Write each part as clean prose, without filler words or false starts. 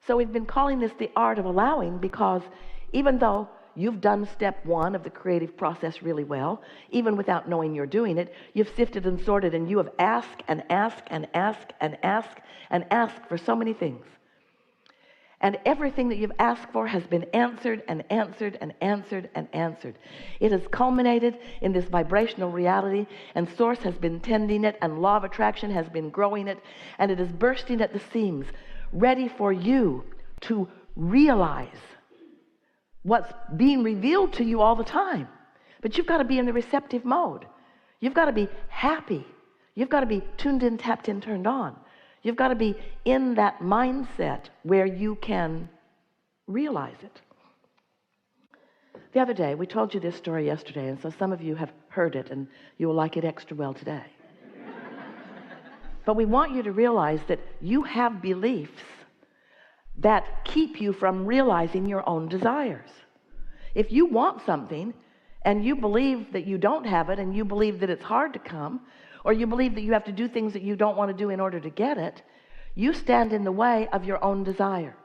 So we've been calling this the art of allowing, because even though you've done step one of the creative process really well, even without knowing you're doing it, you've sifted and sorted, and you have asked and asked and asked and asked and asked for so many things. And everything that you've asked for has been answered and answered and answered and answered. It has culminated in this vibrational reality, and Source has been tending it, and Law of Attraction has been growing it, and it is bursting at the seams, ready for you to realize what's being revealed to you all the time. But you've got to be in the receptive mode. You've got to be happy. You've got to be tuned in, tapped in, turned on. You've got to be in that mindset where you can realize it. The other day, we told you this story yesterday, and so some of you have heard it, and you will like it extra well today. But we want you to realize that you have beliefs that keep you from realizing your own desires. If you want something and you believe that you don't have it, and you believe that it's hard to come, or you believe that you have to do things that you don't want to do in order to get it, you stand in the way of your own desire.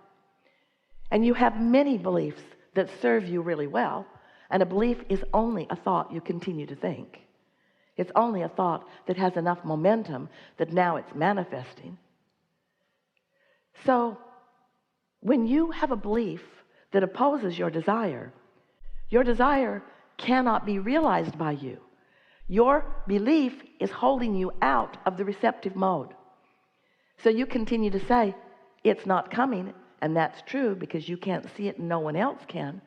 And you have many beliefs that serve you really well, and a belief is only a thought you continue to think. It's only a thought that has enough momentum that now it's manifesting. So when you have a belief that opposes your desire cannot be realized by you. Your belief is holding you out of the receptive mode. So you continue to say, it's not coming, and that's true because you can't see it and no one else can.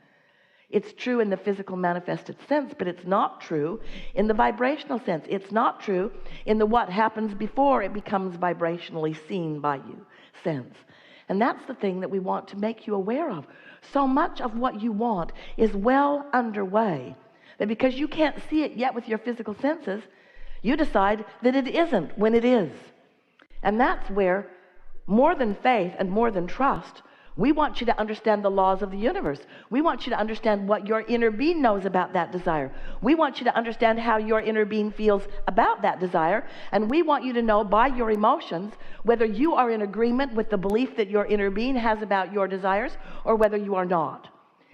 It's true in the physical manifested sense, but it's not true in the vibrational sense. It's not true in the what happens before it becomes vibrationally seen by you sense. And that's the thing that we want to make you aware of. So much of what you want is well underway, that because you can't see it yet with your physical senses, you decide that it isn't when it is. And that's where, more than faith and more than trust, we want you to understand the laws of the universe. We want you to understand what your inner being knows about that desire. We want you to understand how your inner being feels about that desire. And we want you to know by your emotions whether you are in agreement with the belief that your inner being has about your desires or whether you are not.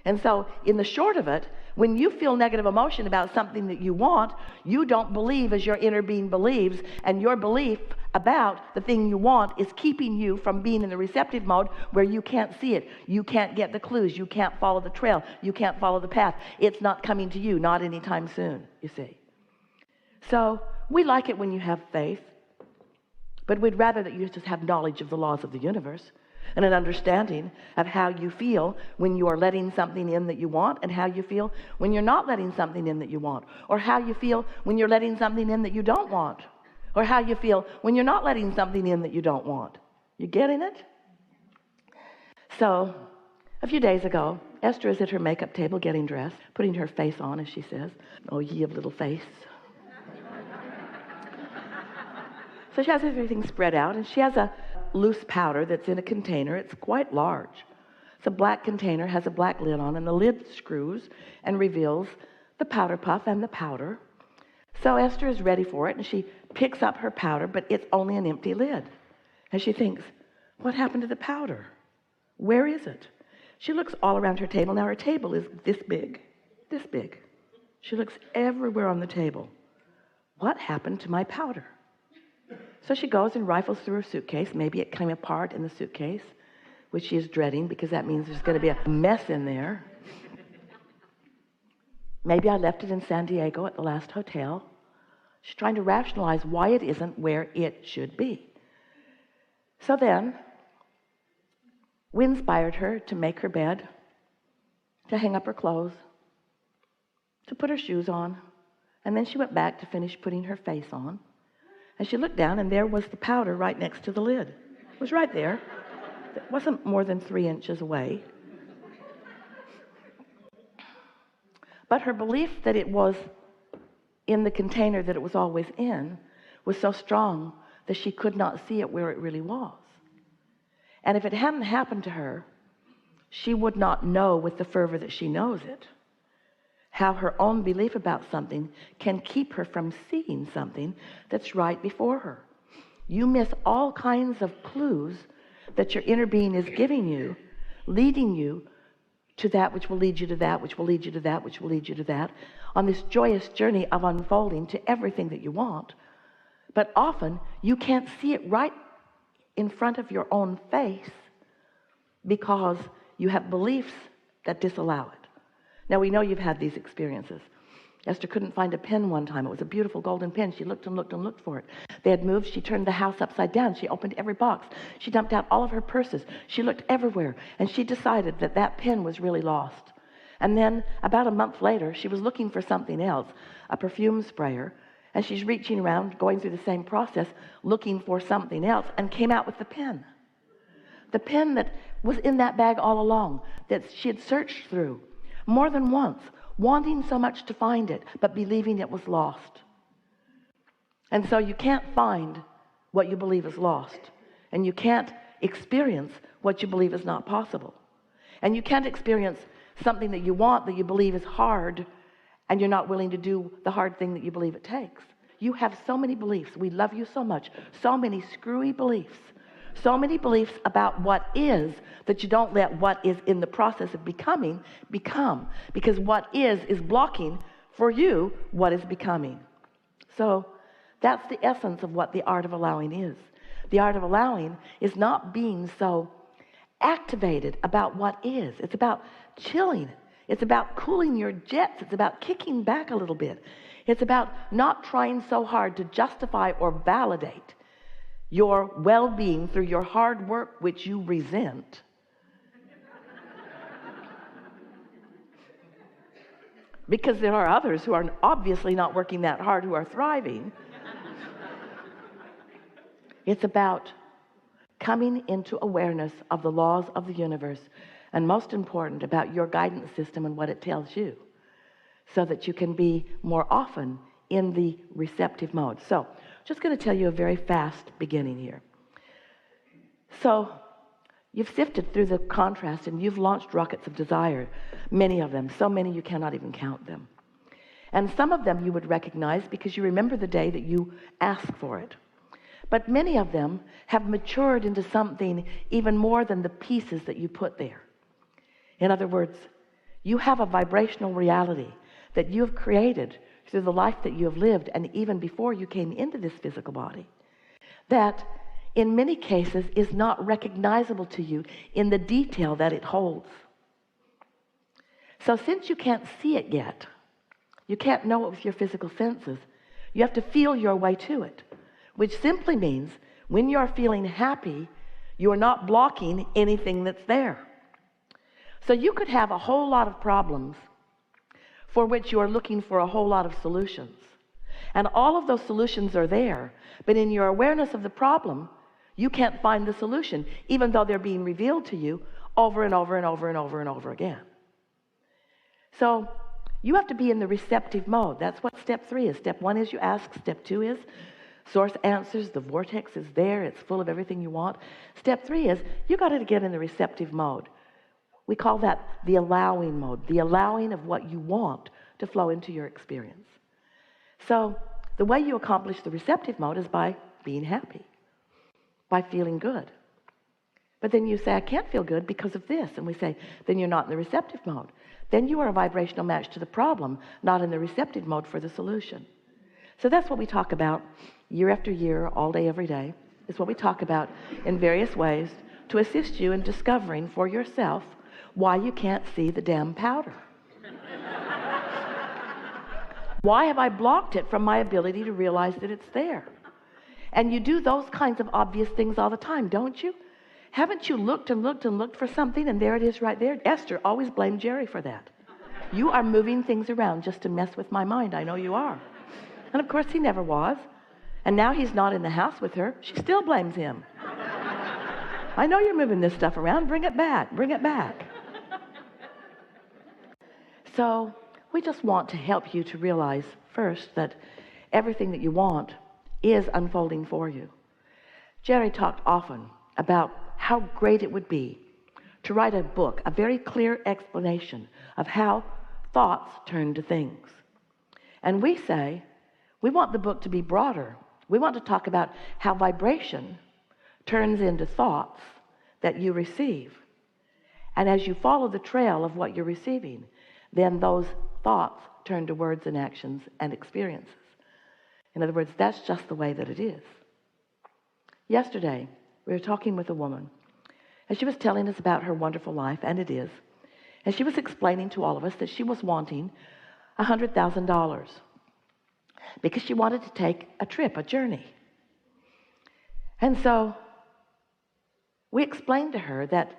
And so in the short of it, when you feel negative emotion about something that you want, you don't believe as your inner being believes, and your belief about the thing you want is keeping you from being in the receptive mode where you can't see it. You can't get the clues. You can't follow the trail. You can't follow the path. It's not coming to you, not anytime soon, you see. So we like it when you have faith, but we'd rather that you just have knowledge of the laws of the universe and an understanding of how you feel when you are letting something in that you want, and how you feel when you're not letting something in that you want, or how you feel when you're letting something in that you don't want, or how you feel when you're not letting something in that you don't want. You getting it? So a few days ago, Esther is at her makeup table getting dressed, putting her face on, as she says. Oh, ye of little face. So she has everything spread out, and she has a loose powder that's in a container. It's quite large. It's a black container, has a black lid on, and the lid screws and reveals the powder puff and the powder. So Esther is ready for it, and she picks up her powder, but it's only an empty lid. And she thinks, what happened to the powder? Where is it? She looks all around her table. Now her table is this big, this big. She looks everywhere on the table. What happened to my powder? So she goes and rifles through her suitcase. Maybe it came apart in the suitcase, which she is dreading because that means there's going to be a mess in there. Maybe I left it in San Diego at the last hotel. She's trying to rationalize why it isn't where it should be. So then, we inspired her to make her bed, to hang up her clothes, to put her shoes on, and then she went back to finish putting her face on. And she looked down, and there was the powder right next to the lid. It was right there. It wasn't more than 3 inches away. But her belief that it was in the container that it was always in was so strong that she could not see it where it really was. And if it hadn't happened to her, she would not know with the fervor that she knows it how her own belief about something can keep her from seeing something that's right before her. You miss all kinds of clues that your inner being is giving you, leading you to that which will lead you to that, which will lead you to that, which will lead you to that, on this joyous journey of unfolding to everything that you want. But often you can't see it right in front of your own face because you have beliefs that disallow it. Now, we know you've had these experiences. Esther couldn't find a pen one time. It was a beautiful golden pen. She looked and looked and looked for it. They had moved. She turned the house upside down. She opened every box. She dumped out all of her purses. She looked everywhere, and she decided that that pen was really lost. And then about a month later, she was looking for something else, a perfume sprayer, and she's reaching around, going through the same process, looking for something else, and came out with the pen. The pen that was in that bag all along, that she had searched through more than once, wanting so much to find it, but believing it was lost. And so you can't find what you believe is lost, and you can't experience what you believe is not possible. And you can't experience something that you want that you believe is hard, and you're not willing to do the hard thing that you believe it takes. You have so many beliefs. We love you so much. So many screwy beliefs. So many beliefs about what is that you don't let what is in the process of becoming become. Because what is blocking for you what is becoming. So that's the essence of what the art of allowing is. The art of allowing is not being so activated about what is. It's about chilling. It's about cooling your jets. It's about kicking back a little bit. It's about not trying so hard to justify or validate your well-being through your hard work, which you resent. Because there are others who are obviously not working that hard who are thriving. It's about coming into awareness of the laws of the universe, and most important, about your guidance system and what it tells you, so that you can be more often in the receptive mode. So, just going to tell you a very fast beginning here. So, you've sifted through the contrast and you've launched rockets of desire, many of them, so many you cannot even count them. And some of them you would recognize because you remember the day that you asked for it. But many of them have matured into something even more than the pieces that you put there. In other words, you have a vibrational reality that you have created through the life that you have lived, and even before you came into this physical body, that in many cases is not recognizable to you in the detail that it holds. So since you can't see it yet, you can't know it with your physical senses, you have to feel your way to it, which simply means when you're feeling happy, you're not blocking anything that's there. So you could have a whole lot of problems for which you are looking for a whole lot of solutions. And all of those solutions are there, but in your awareness of the problem, you can't find the solution, even though they're being revealed to you over and over and over and over and over again. So you have to be in the receptive mode. That's what step 3 is. Step 1 is you ask. Step 2 is source answers. The vortex is there. It's full of everything you want. Step 3 is you got to get in the receptive mode. We call that the allowing mode, the allowing of what you want to flow into your experience. So the way you accomplish the receptive mode is by being happy, by feeling good. But then you say, I can't feel good because of this. And we say, then you're not in the receptive mode. Then you are a vibrational match to the problem, not in the receptive mode for the solution. So that's what we talk about year after year, all day, every day. It's what we talk about in various ways to assist you in discovering for yourself why you can't see the damn powder. Why have I blocked it from my ability to realize that it's there? And you do those kinds of obvious things all the time, don't you? Haven't you looked and looked and looked for something and there it is right there? Esther always blamed Jerry for that. You are moving things around just to mess with my mind. I know you are. And of course he never was. And now he's not in the house with her. She still blames him. I know you're moving this stuff around. Bring it back. Bring it back. So we just want to help you to realize first that everything that you want is unfolding for you. Jerry talked often about how great it would be to write a book, a very clear explanation of how thoughts turn to things. And we say, we want the book to be broader. We want to talk about how vibration turns into thoughts that you receive. And as you follow the trail of what you're receiving, then those thoughts turn to words and actions and experiences. In other words, that's just the way that it is. Yesterday, we were talking with a woman, and she was telling us about her wonderful life, and it is. And she was explaining to all of us that she was wanting $100,000 because she wanted to take a trip, a journey. And so we explained to her that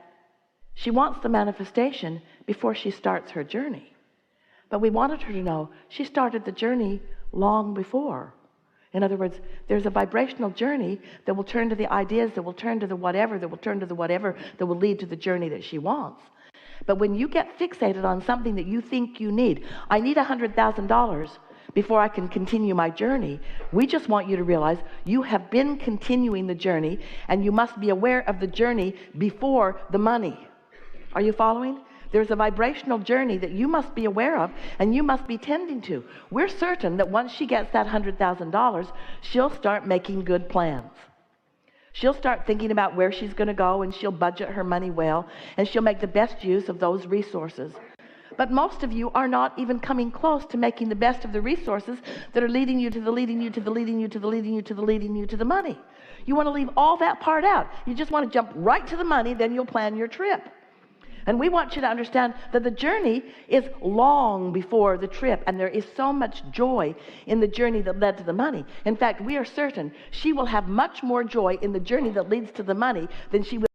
she wants the manifestation before she starts her journey. But we wanted her to know she started the journey long before. In other words, there's a vibrational journey that will turn to the ideas, that will turn to the whatever, that will turn to the whatever, that will lead to the journey that she wants. But when you get fixated on something that you think you need, I need $100,000 before I can continue my journey, we just want you to realize you have been continuing the journey, and you must be aware of the journey before the money. Are you following? There's a vibrational journey that you must be aware of and you must be tending to. We're certain that once she gets that $100,000, she'll start making good plans. She'll start thinking about where she's going to go, and she'll budget her money well, and she'll make the best use of those resources. But most of you are not even coming close to making the best of the resources that are leading you to the leading you to the leading you to the leading you to the leading you to the money. You want to leave all that part out. You just want to jump right to the money, then you'll plan your trip. And we want you to understand that the journey is long before the trip, and there is so much joy in the journey that led to the money. In fact, we are certain she will have much more joy in the journey that leads to the money than she will